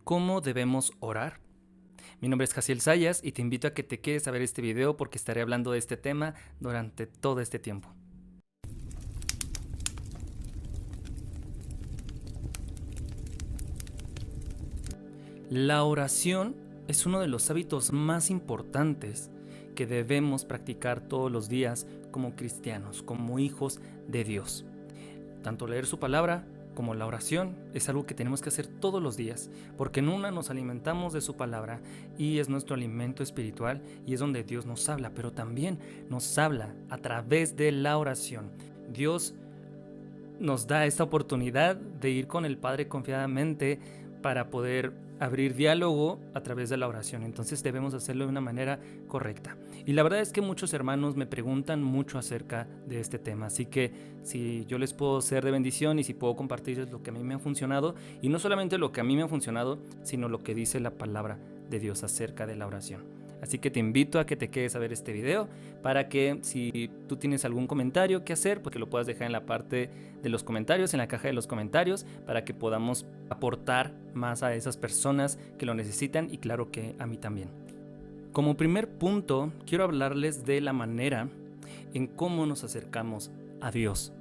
¿Cómo debemos orar? Mi nombre es Jaciel Sayas y te invito a que te quedes a ver este video porque estaré hablando de este tema durante todo este tiempo. La oración es uno de los hábitos más importantes que debemos practicar todos los días como cristianos, como hijos de Dios. Tanto leer su palabra como la oración es algo que tenemos que hacer todos los días, porque en una nos alimentamos de su palabra y es nuestro alimento espiritual y es donde Dios nos habla, pero también nos habla a través de la oración. Dios nos da esta oportunidad de ir con el Padre confiadamente para poder abrir diálogo a través de la oración. Entonces debemos hacerlo de una manera correcta. Y la verdad es que muchos hermanos me preguntan mucho acerca de este tema. Así que si yo les puedo ser de bendición y si puedo compartirles lo que a mí me ha funcionado, y no solamente lo que a mí me ha funcionado, sino lo que dice la palabra de Dios acerca de la oración. Así que te invito a que te quedes a ver este video para que si tú tienes algún comentario que hacer, pues que lo puedas dejar en la parte de los comentarios, en la caja de los comentarios, para que podamos aportar más a esas personas que lo necesitan y claro que a mí también. Como primer punto, quiero hablarles de la manera en cómo nos acercamos a Dios.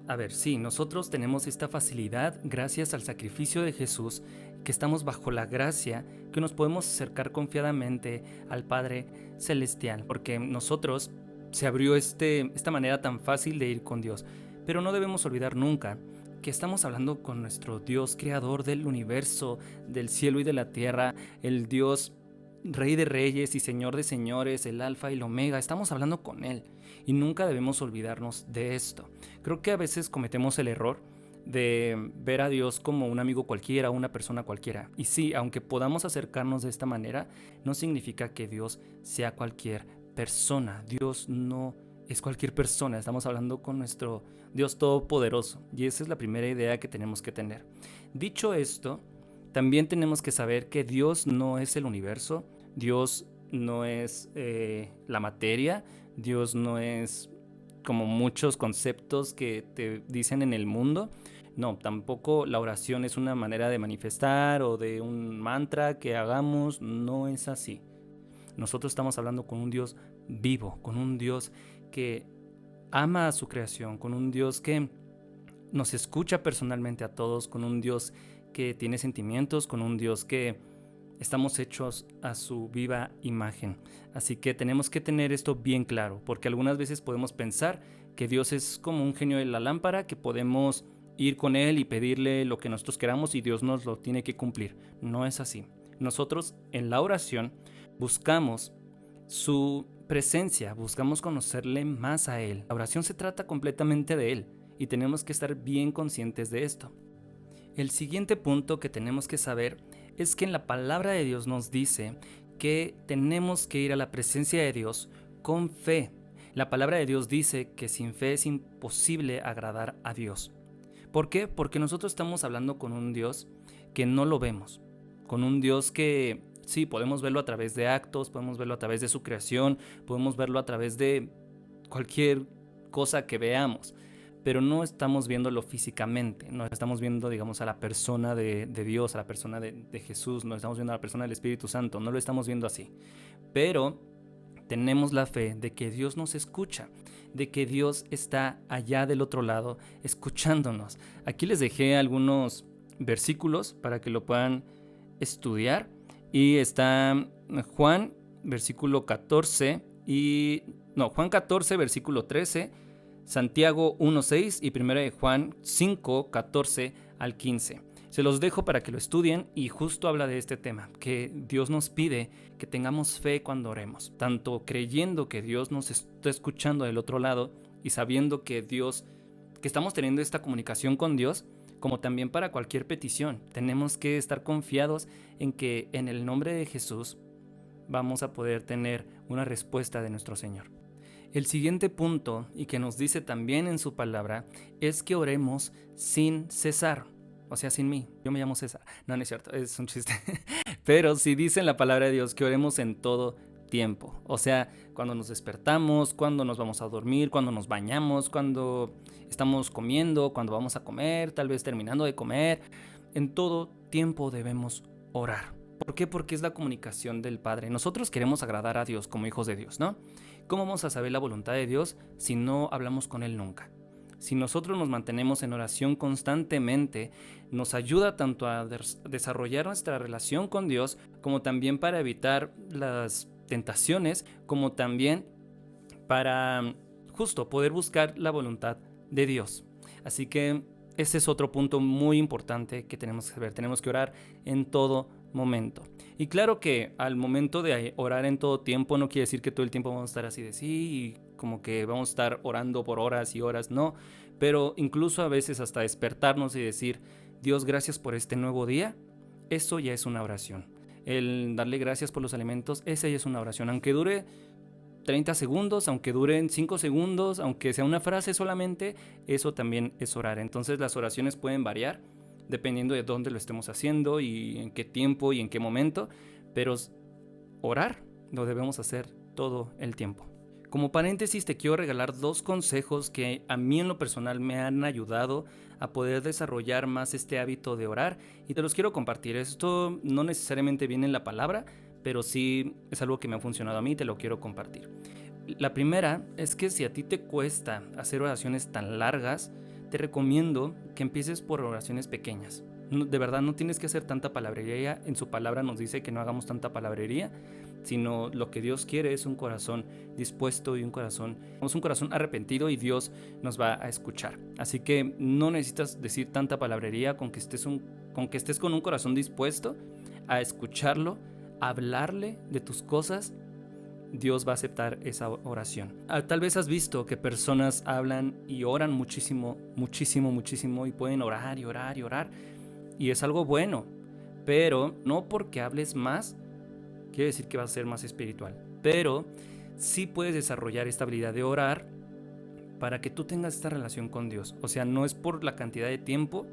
A ver, sí, nosotros tenemos esta facilidad gracias al sacrificio de Jesús, que estamos bajo la gracia, que nos podemos acercar confiadamente al Padre Celestial, porque nosotros se abrió esta manera tan fácil de ir con Dios. Pero no debemos olvidar nunca que estamos hablando con nuestro Dios, creador del universo, del cielo y de la tierra, el Dios Rey de reyes y Señor de señores, el Alfa y el Omega. Estamos hablando con Él y nunca debemos olvidarnos de esto. Creo que a veces cometemos el error de ver a Dios como un amigo cualquiera, una persona cualquiera. Y sí, aunque podamos acercarnos de esta manera, no significa que Dios sea cualquier persona. Dios no es cualquier persona. Estamos hablando con nuestro Dios Todopoderoso. Y esa es la primera idea que tenemos que tener. Dicho esto, también tenemos que saber que Dios no es el universo, Dios no es la materia, Dios no es como muchos conceptos que te dicen en el mundo. No, tampoco la oración es una manera de manifestar o de un mantra que hagamos, no es así. Nosotros estamos hablando con un Dios vivo, con un Dios que ama a su creación, con un Dios que nos escucha personalmente a todos, con un Dios que tiene sentimientos, con un Dios que estamos hechos a su viva imagen. Así que tenemos que tener esto bien claro, porque algunas veces podemos pensar que Dios es como un genio de la lámpara, que podemos ir con Él y pedirle lo que nosotros queramos y Dios nos lo tiene que cumplir. No es así. Nosotros en la oración buscamos su presencia, buscamos conocerle más a Él. La oración se trata completamente de Él y tenemos que estar bien conscientes de esto. El siguiente punto que tenemos que saber es que en la palabra de Dios nos dice que tenemos que ir a la presencia de Dios con fe. La palabra de Dios dice que sin fe es imposible agradar a Dios. ¿Por qué? Porque nosotros estamos hablando con un Dios que no lo vemos, con un Dios que sí, podemos verlo a través de actos, podemos verlo a través de su creación, podemos verlo a través de cualquier cosa que veamos, pero no estamos viéndolo físicamente, no estamos viendo, digamos, a la persona de Dios, a la persona de Jesús, no estamos viendo a la persona del Espíritu Santo, no lo estamos viendo así. Pero tenemos la fe de que Dios nos escucha, de que Dios está allá del otro lado escuchándonos. Aquí les dejé algunos versículos para que lo puedan estudiar y está Juan, versículo 14 Juan 14, versículo 13, Santiago 1:6 y 1 de Juan 5:14 al 15. Se los dejo para que lo estudien y justo habla de este tema, que Dios nos pide que tengamos fe cuando oremos, tanto creyendo que Dios nos está escuchando del otro lado y sabiendo que estamos teniendo esta comunicación con Dios, como también para cualquier petición. Tenemos que estar confiados en que en el nombre de Jesús vamos a poder tener una respuesta de nuestro Señor. El siguiente punto, y que nos dice también en su palabra, es que oremos sin cesar. O sea, sin mí. Yo me llamo César. No, no es cierto, es un chiste. Pero sí dice en la palabra de Dios que oremos en todo tiempo. O sea, cuando nos despertamos, cuando nos vamos a dormir, cuando nos bañamos, cuando estamos comiendo, cuando vamos a comer, tal vez terminando de comer. En todo tiempo debemos orar. ¿Por qué? Porque es la comunicación del Padre. Nosotros queremos agradar a Dios como hijos de Dios, ¿no? ¿Cómo vamos a saber la voluntad de Dios si no hablamos con Él nunca? Si nosotros nos mantenemos en oración constantemente, nos ayuda tanto a desarrollar nuestra relación con Dios, como también para evitar las tentaciones, como también para justo poder buscar la voluntad de Dios. Así que ese es otro punto muy importante que tenemos que ver. Tenemos que orar en todo momento. Y claro que al momento de orar en todo tiempo no quiere decir que todo el tiempo vamos a estar así de sí y como que vamos a estar orando por horas y horas, no. Pero incluso a veces hasta despertarnos y decir, Dios, gracias por este nuevo día, eso ya es una oración. El darle gracias por los alimentos, esa ya es una oración. Aunque dure 30 segundos, aunque duren 5 segundos, aunque sea una frase solamente, eso también es orar. Entonces las oraciones pueden variar dependiendo de dónde lo estemos haciendo y en qué tiempo y en qué momento, pero orar lo debemos hacer todo el tiempo. Como paréntesis te quiero regalar 2 consejos que a mí en lo personal me han ayudado a poder desarrollar más este hábito de orar y te los quiero compartir. Esto no necesariamente viene en la palabra, pero sí es algo que me ha funcionado a mí y te lo quiero compartir. La primera es que si a ti te cuesta hacer oraciones tan largas, te recomiendo que empieces por oraciones pequeñas. De verdad no tienes que hacer tanta palabrería. En su palabra nos dice que no hagamos tanta palabrería, sino lo que Dios quiere es un corazón dispuesto y un corazón arrepentido, y Dios nos va a escuchar. Así que no necesitas decir tanta palabrería, con que estés con un corazón dispuesto a escucharlo, a hablarle de tus cosas. Dios va a aceptar esa oración. Tal vez has visto que personas hablan y oran muchísimo, muchísimo, muchísimo, y pueden orar y orar y orar, y es algo bueno, pero no porque hables más quiere decir que vas a ser más espiritual. Pero sí puedes desarrollar esta habilidad de orar para que tú tengas esta relación con Dios. O sea, no es por la cantidad de tiempo,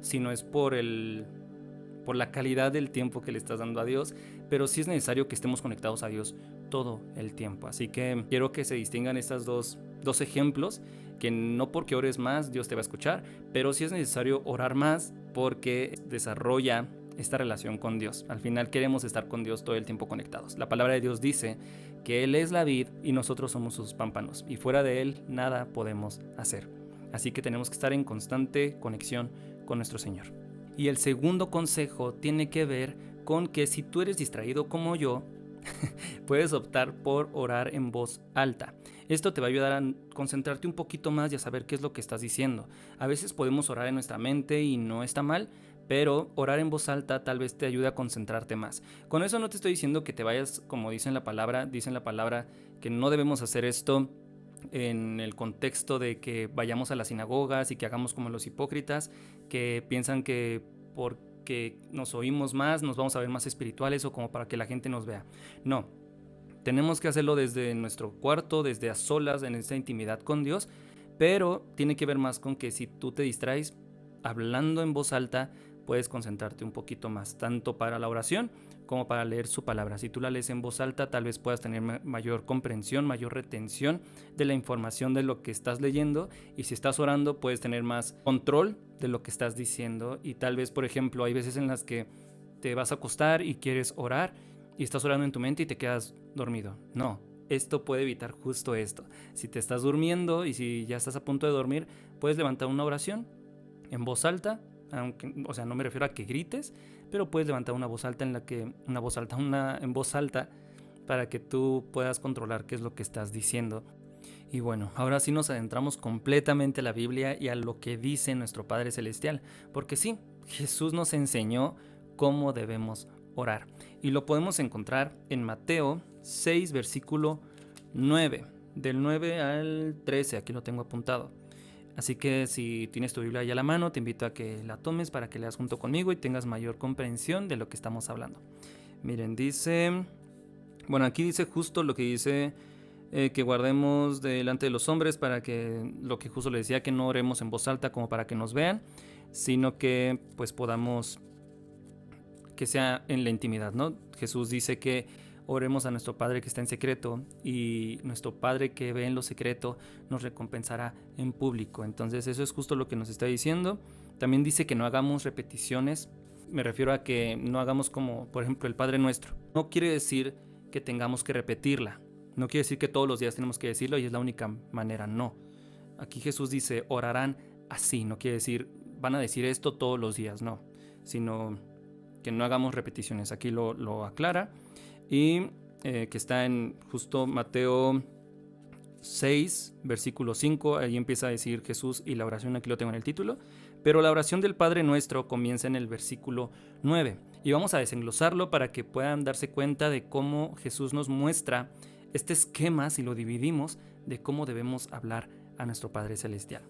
sino es por la calidad del tiempo que le estás dando a Dios, pero sí es necesario que estemos conectados a Dios todo el tiempo. Así que quiero que se distingan estos dos ejemplos, que no porque ores más Dios te va a escuchar, pero sí es necesario orar más porque desarrolla esta relación con Dios. Al final queremos estar con Dios todo el tiempo conectados. La palabra de Dios dice que Él es la vid y nosotros somos sus pámpanos, y fuera de Él nada podemos hacer. Así que tenemos que estar en constante conexión con nuestro Señor. Y el segundo consejo tiene que ver con que si tú eres distraído como yo, puedes optar por orar en voz alta. Esto te va a ayudar a concentrarte un poquito más y a saber qué es lo que estás diciendo. A veces podemos orar en nuestra mente y no está mal, pero orar en voz alta tal vez te ayude a concentrarte más. Con eso no te estoy diciendo que te vayas, como dice en la palabra que no debemos hacer esto en el contexto de que vayamos a las sinagogas y que hagamos como los hipócritas, que piensan que porque nos oímos más nos vamos a ver más espirituales, o como para que la gente nos vea. No, tenemos que hacerlo desde nuestro cuarto, desde a solas, en esa intimidad con Dios, pero tiene que ver más con que si tú te distraes hablando en voz alta, puedes concentrarte un poquito más, tanto para la oración como para leer su palabra. Si tú la lees en voz alta, tal vez puedas tener mayor comprensión, mayor retención de la información de lo que estás leyendo, y si estás orando puedes tener más control de lo que estás diciendo. Y tal vez, por ejemplo, hay veces en las que te vas a acostar y quieres orar y estás orando en tu mente y te quedas dormido. No, esto puede evitar justo esto. Si te estás durmiendo y si ya estás a punto de dormir, puedes levantar una oración en voz alta, aunque, o sea, no me refiero a que grites, pero puedes levantar una voz alta en voz alta para que tú puedas controlar qué es lo que estás diciendo. Y bueno, ahora sí nos adentramos completamente a la Biblia y a lo que dice nuestro Padre Celestial, porque sí, Jesús nos enseñó cómo debemos orar, y lo podemos encontrar en Mateo 6, versículo 9, del 9 al 13, aquí lo tengo apuntado. Así que si tienes tu Biblia ahí a la mano, te invito a que la tomes para que leas junto conmigo y tengas mayor comprensión de lo que estamos hablando. Miren, aquí dice justo lo que dice, que guardemos delante de los hombres, para que, lo que justo le decía, que no oremos en voz alta como para que nos vean, sino que pues podamos, que sea en la intimidad, ¿no? Jesús dice que oremos a nuestro Padre que está en secreto, y nuestro Padre que ve en lo secreto nos recompensará en público. Entonces eso es justo lo que nos está diciendo. También dice que no hagamos repeticiones Me refiero a que no hagamos como, por ejemplo, el Padre Nuestro. No quiere decir que tengamos que repetirla. No quiere decir que todos los días tenemos que decirlo y es la única manera, no. Aquí Jesús dice, orarán así. No quiere decir, van a decir esto todos los días, no. Sino que no hagamos repeticiones. Aquí lo aclara. Y que está en justo Mateo 6, versículo 5, ahí empieza a decir Jesús y la oración, aquí lo tengo en el título, pero la oración del Padre Nuestro comienza en el versículo 9 y vamos a desenglosarlo para que puedan darse cuenta de cómo Jesús nos muestra este esquema, si lo dividimos, de cómo debemos hablar a nuestro Padre Celestial.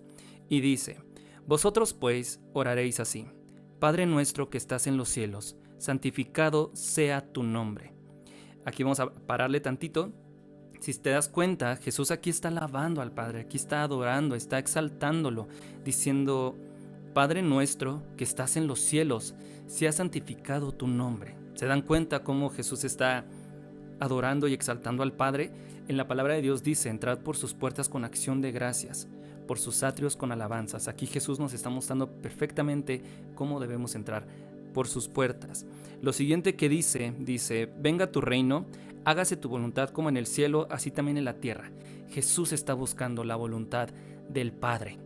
Y dice, vosotros pues oraréis así, Padre nuestro que estás en los cielos, santificado sea tu nombre. Aquí vamos a pararle tantito. Si te das cuenta, Jesús aquí está alabando al Padre, aquí está adorando, está exaltándolo, diciendo, Padre nuestro que estás en los cielos, sea santificado tu nombre. ¿Se dan cuenta cómo Jesús está adorando y exaltando al Padre? En la palabra de Dios dice, entrad por sus puertas con acción de gracias, por sus atrios con alabanzas. Aquí Jesús nos está mostrando perfectamente cómo debemos entrar por sus puertas. Lo siguiente que dice, venga tu reino, hágase tu voluntad como en el cielo, así también en la tierra. Jesús está buscando la voluntad del Padre.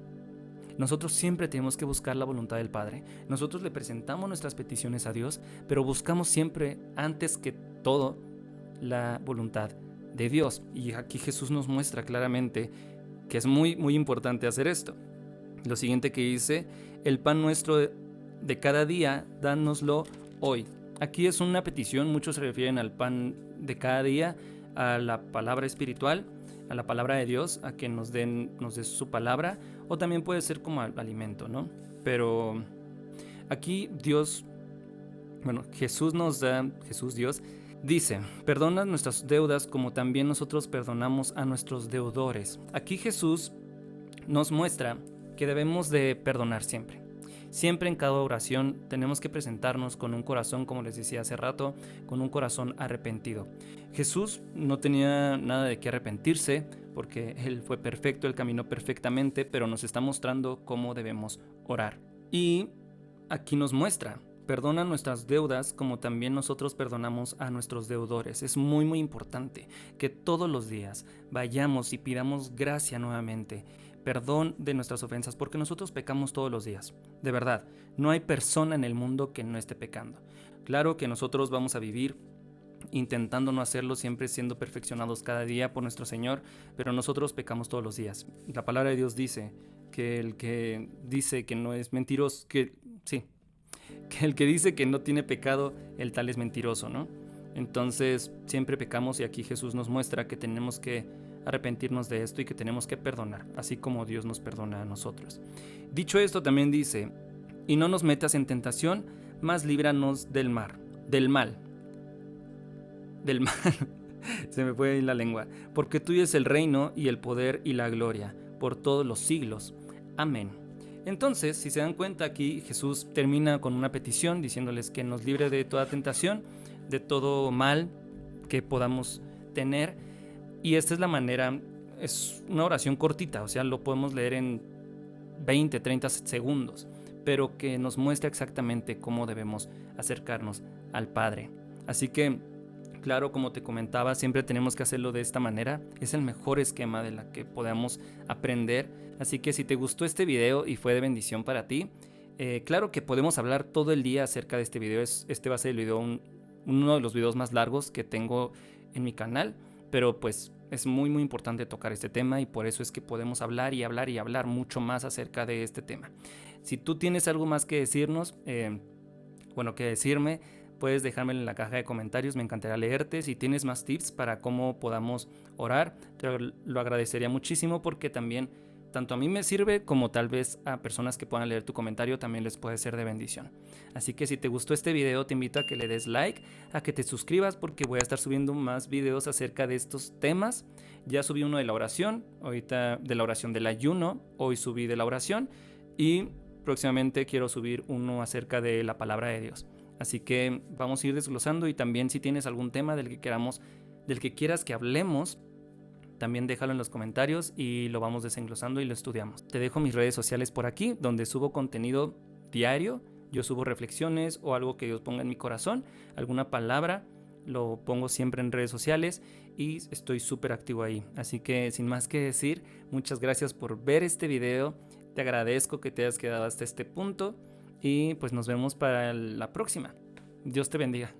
Nosotros siempre tenemos que buscar la voluntad del Padre. Nosotros le presentamos nuestras peticiones a Dios, pero buscamos siempre, antes que todo, la voluntad de Dios. Y aquí Jesús nos muestra claramente que es muy, muy importante hacer esto. Lo siguiente que dice, el pan nuestro de cada día, dánoslo hoy. Aquí es una petición, muchos se refieren al pan de cada día, a la palabra espiritual, a la palabra de Dios, a que nos dé su palabra, o también puede ser como alimento, ¿no? Pero aquí Jesús Dios, dice, perdona nuestras deudas como también nosotros perdonamos a nuestros deudores. Aquí Jesús nos muestra que debemos de perdonar siempre. Siempre en cada oración tenemos que presentarnos con un corazón, como les decía hace rato, con un corazón arrepentido. Jesús no tenía nada de qué arrepentirse porque Él fue perfecto, Él caminó perfectamente, pero nos está mostrando cómo debemos orar. Y aquí nos muestra, perdona nuestras deudas como también nosotros perdonamos a nuestros deudores. Es muy, muy importante que todos los días vayamos y pidamos gracia nuevamente, perdón de nuestras ofensas, porque nosotros pecamos todos los días. De verdad, no hay persona en el mundo que no esté pecando. Claro que nosotros vamos a vivir intentando no hacerlo, siempre siendo perfeccionados cada día por nuestro Señor, pero nosotros pecamos todos los días. La palabra de Dios dice que el que dice que no es mentiroso, que el que dice que no tiene pecado, el tal es mentiroso, ¿no? Entonces siempre pecamos y aquí Jesús nos muestra que tenemos que arrepentirnos de esto y que tenemos que perdonar, así como Dios nos perdona a nosotros. Dicho esto, también dice, y no nos metas en tentación, mas líbranos del mal. Se me fue la lengua. Porque tuyo es el reino y el poder y la gloria, por todos los siglos. Amén. Entonces, si se dan cuenta, aquí Jesús termina con una petición diciéndoles que nos libre de toda tentación, de todo mal que podamos tener. Y esta es la manera, es una oración cortita, o sea, lo podemos leer en 20, 30 segundos, pero que nos muestra exactamente cómo debemos acercarnos al Padre. Así que, claro, como te comentaba, siempre tenemos que hacerlo de esta manera. Es el mejor esquema de la que podamos aprender. Así que si te gustó este video y fue de bendición para ti, claro que podemos hablar todo el día acerca de este video. Este va a ser el video, uno de los videos más largos que tengo en mi canal. Pero pues es muy muy importante tocar este tema y por eso es que podemos hablar y hablar y hablar mucho más acerca de este tema. Si tú tienes algo más que decirnos, que decirme, puedes dejármelo en la caja de comentarios, me encantaría leerte. Si tienes más tips para cómo podamos orar, te lo agradecería muchísimo porque también tanto a mí me sirve como tal vez a personas que puedan leer tu comentario también les puede ser de bendición. Así que si te gustó este video te invito a que le des like, a que te suscribas porque voy a estar subiendo más videos acerca de estos temas. Ya subí uno de la oración, ahorita de la oración del ayuno, hoy subí de la oración y próximamente quiero subir uno acerca de la palabra de Dios. Así que vamos a ir desglosando y también si tienes algún tema del que quieras que hablemos, también déjalo en los comentarios y lo vamos desenglosando y lo estudiamos. Te dejo mis redes sociales por aquí, donde subo contenido diario Yo subo reflexiones o algo que Dios ponga en mi corazón, alguna palabra, lo pongo siempre en redes sociales y estoy súper activo ahí. Así que sin más que decir, muchas gracias por ver este video. Te agradezco que te hayas quedado hasta este punto y pues nos vemos para la próxima. Dios te bendiga.